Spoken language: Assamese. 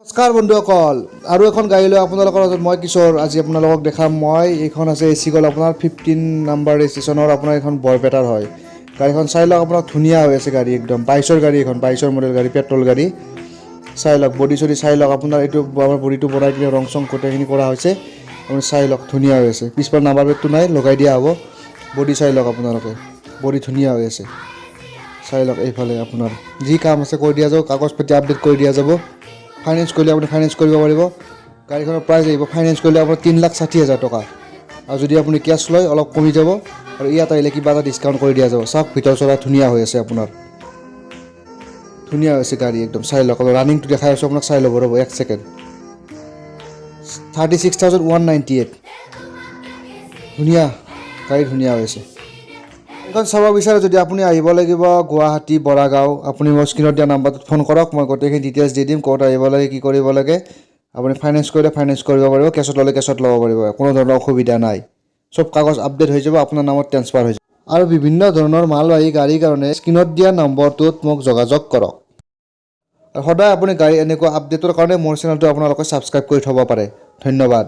নমস্কাৰ বন্ধুসকল, আৰু এখন গাড়ী লৈ আপোনালোকৰ মাজত মই কিশোৰ আজি আপোনালোকক দেখাম। মই এইখন আছে এচি গ'ল আপোনাৰ 15 নম্বৰ ৰেজিষ্ট্ৰেশ্যনৰ আপোনাৰ এখন বৰপেটাৰ হয়। গাড়ীখন চাই লওক, আপোনাৰ ধুনীয়া হৈ আছে গাড়ী, একদম 22ৰ গাড়ী, এখন 22ৰ মডেল গাড়ী, পেট্ৰল গাড়ী। চাই লওক বডি চডি চাই লওক, আপোনাৰ এইটো আমাৰ বডিটো বনাই কিনে ৰং চং গোটেইখিনি কৰা হৈছে। আপুনি চাই লওক ধুনীয়া হৈ আছে, পিছফাল নাম্বাৰ প্লেটটো নাই, লগাই দিয়া হ'ব। বডি চাই লওক আপোনালোকে, বডি ধুনীয়া হৈ আছে। চাই লওক এইফালে আপোনাৰ যি কাম আছে কৰি দিয়া যাব, কাগজ পাতি আপডেট কৰি দিয়া যাব। ফাইনেন্স কৰিলে আপুনি ফাইনেন্স কৰিব পাৰিব। গাড়ীখনৰ প্ৰাইচ আহিব ফাইনেন্স কৰিলে আপোনাৰ 3,60,000 টকা, আৰু যদি আপুনি কেছ লয় অলপ কমি যাব, আৰু ইয়াত আহিলে কিবা এটা ডিছকাউণ্ট কৰি দিয়া যাব। চাওক ভিতৰ চলা ধুনীয়া হৈ আছে, আপোনাৰ ধুনীয়া হৈছে গাড়ী একদম। চাই লওক, ৰানিংটো দেখাই আছোঁ আপোনাক, চাই ল'ব ৰ'ব 1 ছেকেণ্ড। 36,198 ধুনীয়া গাড়ী, ধুনীয়া হৈছে। এইখন চাব বিচাৰে যদি আপুনি আহিব লাগিব গুৱাহাটী বৰাগাঁও। আপুনি মোৰ স্ক্ৰীণত দিয়া নাম্বাৰটোত ফোন কৰক, মই গোটেইখিনি ডিটেইলছ দি দিম, ক'ত আহিব লাগে, কি কৰিব লাগে। আপুনি ফাইনেন্স কৰিলে ফাইনেন্স কৰিব পাৰিব, কেছত ল'লে কেছত ল'ব পাৰিব, কোনো ধৰণৰ অসুবিধা নাই। চব কাগজ আপডেট হৈ যাব, আপোনাৰ নামত ট্ৰেন্সফাৰ হৈ যাব। আৰু বিভিন্ন ধৰণৰ মালবাহী গাড়ীৰ কাৰণে স্ক্ৰীণত দিয়া নম্বৰটোত মোক যোগাযোগ কৰক। আৰু সদায় আপুনি গাড়ী এনেকুৱা আপডেটৰ কাৰণে মোৰ চেনেলটো আপোনালোকে ছাবস্ক্ৰাইব কৰি থ'ব পাৰে। ধন্যবাদ।